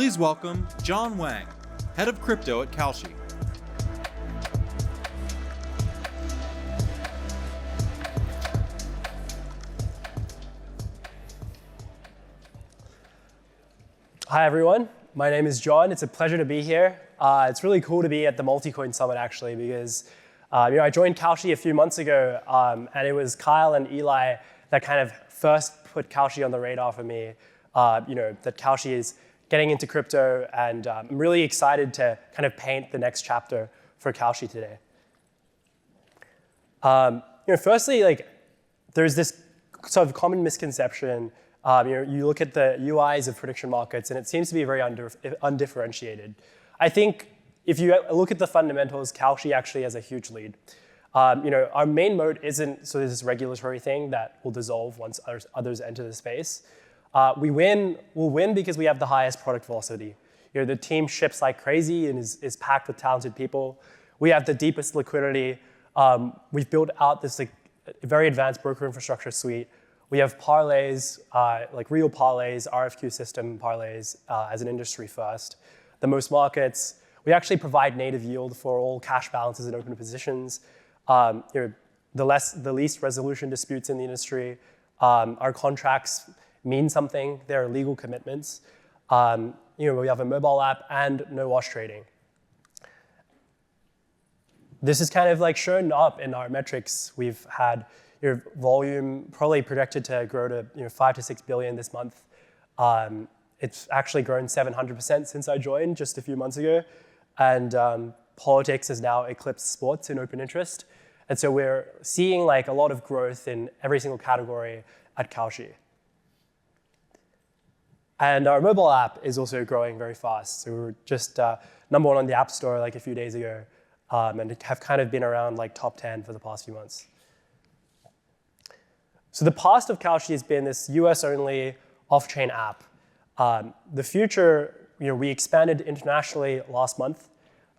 Please welcome John Wang, Head of Crypto at Kalshi. Hi, everyone. My name is John. It's a pleasure to be here. It's really cool to be at the Multicoin Summit, actually, because I joined Kalshi a few months ago, and it was Kyle and Eli that kind of first put Kalshi on the radar for me. That Kalshi is getting into crypto, and I'm really excited to kind of paint the next chapter for Kalshi today. Firstly, there's this sort of common misconception. You look at the UIs of prediction markets, and it seems to be very undifferentiated. I think if you look at the fundamentals, Kalshi actually has a huge lead. Our main moat isn't sort of this regulatory thing that will dissolve once others enter the space. We'll win because we have the highest product velocity. The team ships like crazy and is packed with talented people. We have the deepest liquidity. We've built out this very advanced broker infrastructure suite. We have parlays, like real parlays, RFQ system parlays as an industry first. The most markets. We actually provide native yield for all cash balances and open positions. The least resolution disputes in the industry. Our contracts mean something. They're legal commitments. We have a mobile app and no wash trading. This is kind of shown up in our metrics. We've had volume probably projected to grow to 5 to 6 billion this month. It's actually grown 700% since I joined just a few months ago. And politics has now eclipsed sports in open interest. And so we're seeing a lot of growth in every single category at Kalshi. And our mobile app is also growing very fast. So we were just number one on the App Store a few days ago, and have kind of been around top 10 for the past few months. So the past of Kalshi has been this US-only off-chain app. The future, we expanded internationally last month.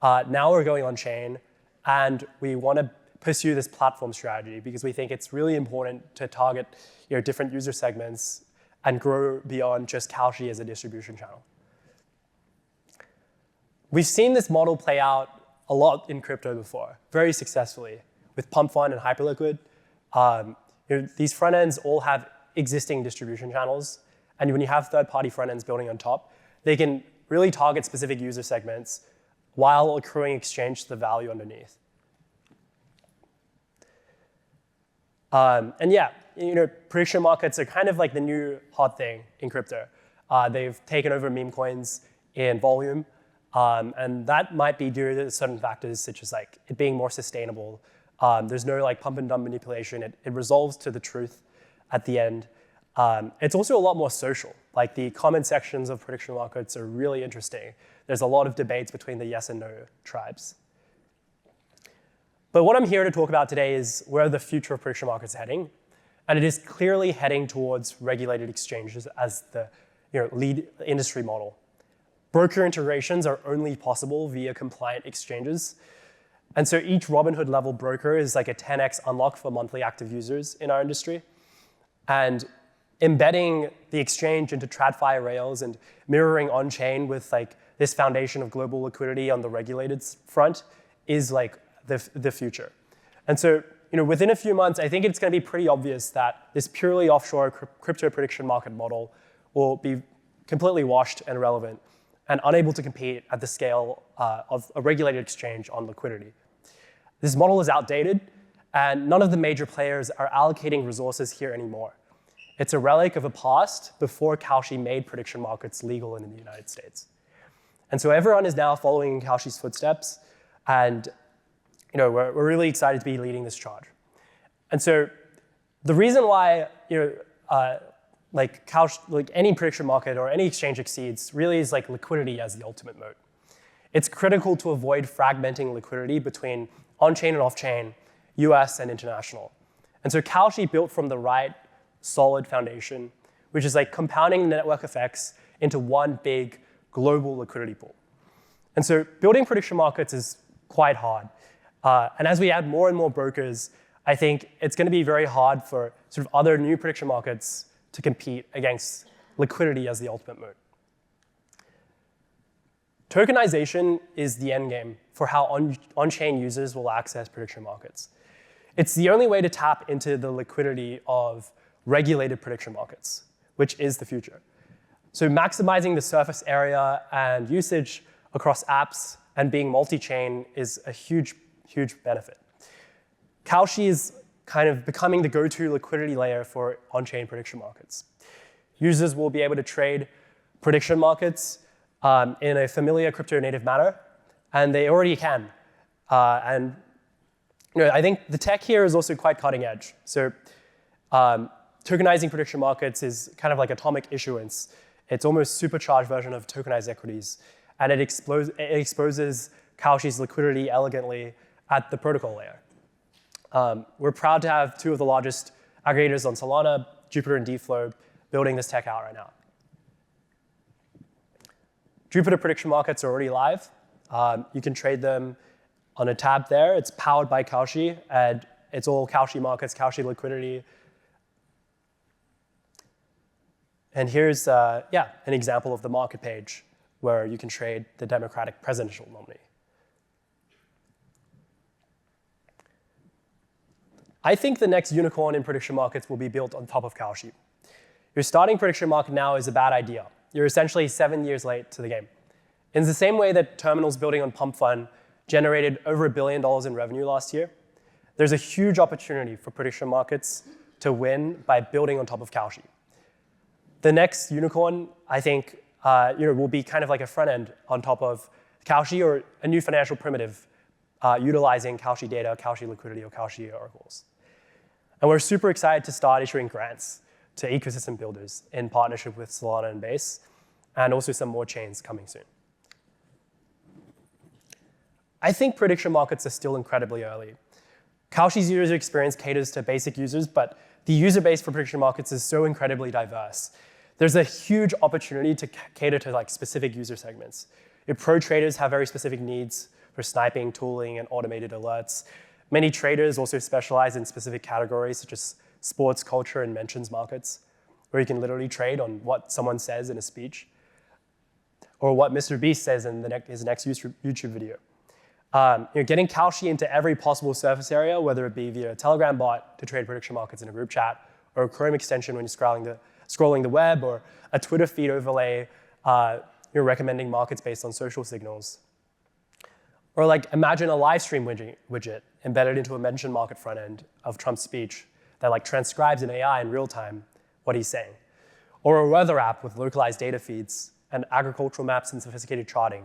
Now we're going on-chain, and we want to pursue this platform strategy because we think it's really important to target different user segments and grow beyond just Kalshi as a distribution channel. We've seen this model play out a lot in crypto before, very successfully, with Pump Fund and Hyperliquid. These front ends all have existing distribution channels, and when you have third-party front ends building on top, they can really target specific user segments while accruing exchange to the value underneath. Prediction markets are kind of the new hot thing in crypto. They've taken over meme coins in volume, and that might be due to certain factors such as it being more sustainable. There's no pump and dump manipulation. It resolves to the truth at the end. It's also a lot more social. The comment sections of prediction markets are really interesting. There's a lot of debates between the yes and no tribes. But what I'm here to talk about today is where the future of prediction markets is heading. And it is clearly heading towards regulated exchanges as the lead industry model. Broker integrations are only possible via compliant exchanges. And so each Robinhood level broker is a 10x unlock for monthly active users in our industry. And embedding the exchange into TradFi rails and mirroring on-chain with this foundation of global liquidity on the regulated front is the future. And so within a few months, I think it's going to be pretty obvious that this purely offshore crypto prediction market model will be completely washed and irrelevant and unable to compete at the scale of a regulated exchange on liquidity. This model is outdated, and none of the major players are allocating resources here anymore. It's a relic of a past before Kalshi made prediction markets legal in the United States. And so everyone is now following in Kalshi's footsteps, and we're really excited to be leading this charge. And so the reason why Kalshi, any prediction market or any exchange exceeds really is liquidity as the ultimate moat. It's critical to avoid fragmenting liquidity between on-chain and off-chain, US and international. And so Kalshi built from the right solid foundation, which is compounding network effects into one big global liquidity pool. And so building prediction markets is quite hard. And as we add more and more brokers, I think it's going to be very hard for sort of other new prediction markets to compete against liquidity as the ultimate moat. Tokenization is the end game for how on-chain users will access prediction markets. It's the only way to tap into the liquidity of regulated prediction markets, which is the future. So maximizing the surface area and usage across apps and being multi-chain is a huge, huge benefit. Kalshi is kind of becoming the go-to liquidity layer for on-chain prediction markets. Users will be able to trade prediction markets in a familiar crypto-native manner, and they already can. And I think the tech here is also quite cutting edge. So tokenizing prediction markets is kind of like atomic issuance. It's almost supercharged version of tokenized equities, and it exposes Kalshi's liquidity elegantly at the protocol layer. We're proud to have two of the largest aggregators on Solana, Jupiter and DFlow, building this tech out right now. Jupiter prediction markets are already live. You can trade them on a tab there. It's powered by Kalshi, and it's all Kalshi markets, Kalshi liquidity. And here's an example of the market page where you can trade the Democratic presidential nominee. I think the next unicorn in prediction markets will be built on top of Kalshi. Your starting prediction market now is a bad idea. You're essentially 7 years late to the game. In the same way that terminals building on Pump Fund generated over $1 billion in revenue last year, there's a huge opportunity for prediction markets to win by building on top of Kalshi. The next unicorn, I think, will be kind of like a front end on top of Kalshi or a new financial primitive utilizing Kalshi data, Kalshi liquidity, or Kalshi oracles. And we're super excited to start issuing grants to ecosystem builders in partnership with Solana and Base, and also some more chains coming soon. I think prediction markets are still incredibly early. Kalshi's user experience caters to basic users, but the user base for prediction markets is so incredibly diverse. There's a huge opportunity to cater to specific user segments. If pro traders have very specific needs for sniping, tooling, and automated alerts. Many traders also specialize in specific categories such as sports, culture, and mentions markets, where you can literally trade on what someone says in a speech, or what Mr. Beast says in his next YouTube video. Getting Kalshi into every possible surface area, whether it be via a Telegram bot to trade prediction markets in a group chat, or a Chrome extension when you're scrolling the web, or a Twitter feed overlay you're recommending markets based on social signals. Or imagine a live stream widget embedded into a mention market front end of Trump's speech that transcribes in AI in real time what he's saying. Or a weather app with localized data feeds and agricultural maps and sophisticated charting.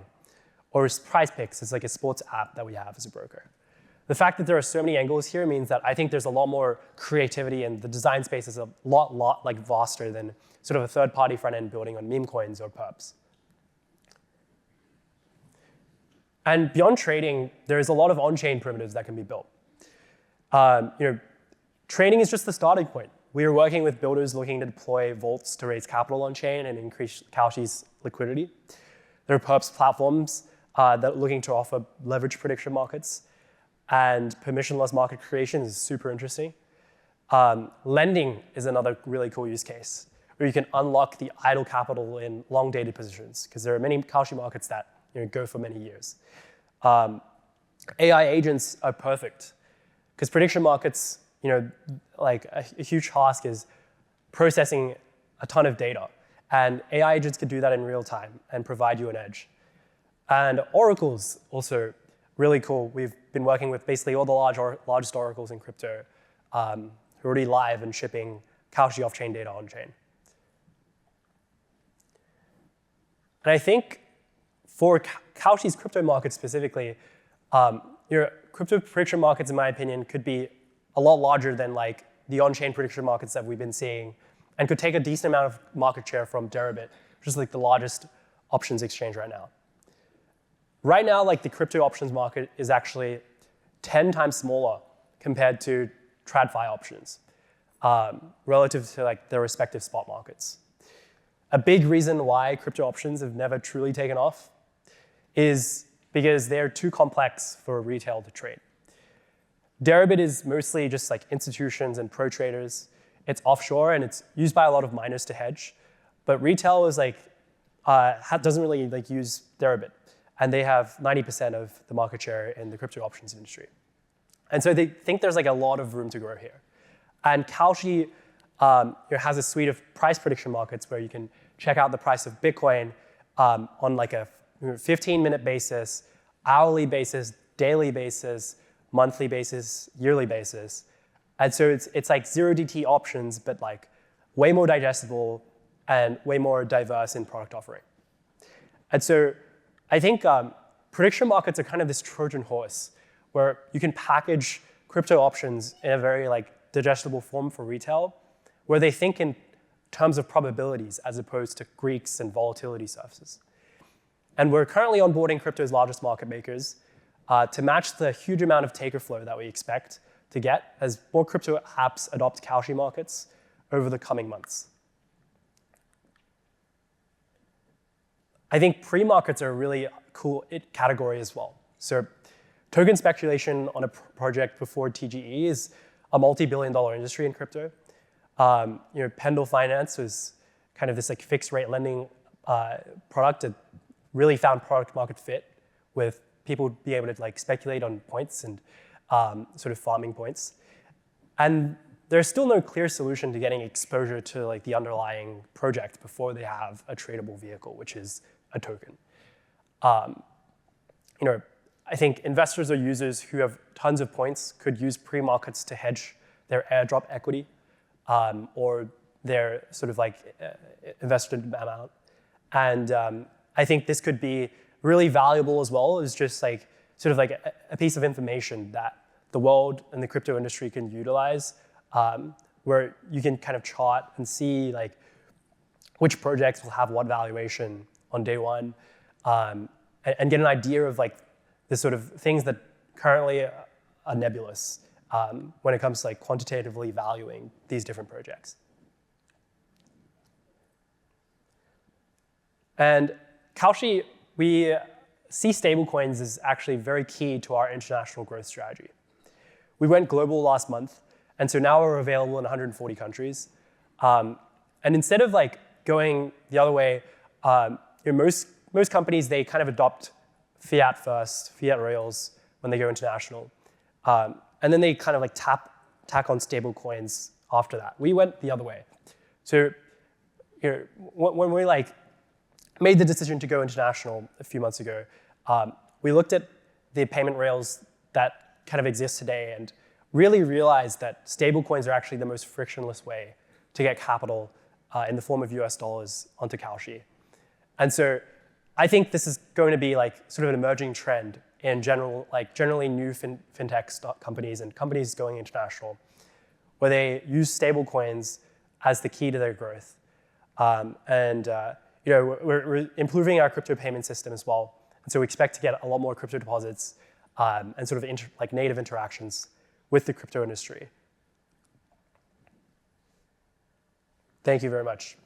Or Prize Picks is a sports app that we have as a broker. The fact that there are so many angles here means that I think there's a lot more creativity, and the design space is a lot vaster than sort of a third-party front-end building on meme coins or perps. And beyond trading, there's a lot of on-chain primitives that can be built. Trading is just the starting point. We are working with builders looking to deploy vaults to raise capital on-chain and increase Kalshi's liquidity. There are perps platforms that are looking to offer leverage prediction markets, and permissionless market creation is super interesting. Lending is another really cool use case, where you can unlock the idle capital in long-dated positions, because there are many Kalshi markets that go for many years. AI agents are perfect, because prediction markets, a huge task is processing a ton of data, and AI agents can do that in real time and provide you an edge. And oracles, also really cool. We've been working with basically all the largest oracles in crypto who are already live and shipping Kalshi off-chain data on-chain. And I think for Kalshi's crypto market specifically, crypto prediction markets, in my opinion, could be a lot larger than the on-chain prediction markets that we've been seeing, and could take a decent amount of market share from Deribit, which is the largest options exchange right now. Right now, the crypto options market is actually 10 times smaller compared to TradFi options, relative to their respective spot markets. A big reason why crypto options have never truly taken off is because they're too complex for retail to trade. Deribit is mostly just institutions and pro traders. It's offshore and it's used by a lot of miners to hedge, but retail is doesn't really use Deribit. and they have 90% of the market share in the crypto options industry. And so they think there's like a lot of room to grow here. And Kalshi has a suite of price prediction markets where you can check out the price of Bitcoin on like a 15-minute basis, hourly basis, daily basis, monthly basis, yearly basis. And so it's like 0DT options, but like way more digestible and way more diverse in product offering. And so I think prediction markets are kind of this Trojan horse where you can package crypto options in a very like digestible form for retail, where they think in terms of probabilities as opposed to Greeks and volatility surfaces. And we're currently onboarding crypto's largest market makers to match the huge amount of taker flow that we expect to get as more crypto apps adopt Kalshi markets over the coming months. I think pre-markets are a really cool category as well. So token speculation on a project before TGE is a multi-billion-dollar industry in crypto. Pendle Finance was kind of this like fixed rate lending product that really found product market fit with people being able to like speculate on points and sort of farming points. And there's still no clear solution to getting exposure to like the underlying project before they have a tradable vehicle, which is a token. I think investors or users who have tons of points could use pre-markets to hedge their airdrop equity or their sort of like invested amount. And I think this could be really valuable as well as just like sort of like a piece of information that the world and the crypto industry can utilize, where you can kind of chart and see like which projects will have what valuation on day one, and get an idea of like the sort of things that currently are nebulous when it comes to like quantitatively valuing these different projects. And Kalshi, we see stablecoins as actually very key to our international growth strategy. We went global last month, and so now we're available in 140 countries. And instead of like going the other way, most companies, they kind of adopt fiat first, fiat rails when they go international. And then they kind of like tack on stable coins after that. We went the other way. So when we like made the decision to go international a few months ago, we looked at the payment rails that kind of exist today and really realized that stablecoins are actually the most frictionless way to get capital in the form of US dollars onto Kalshi. And so I think this is going to be like sort of an emerging trend in general, like generally new fintech companies and companies going international, where they use stablecoins as the key to their growth. We're improving our crypto payment system as well. And so we expect to get a lot more crypto deposits and sort of like native interactions with the crypto industry. Thank you very much.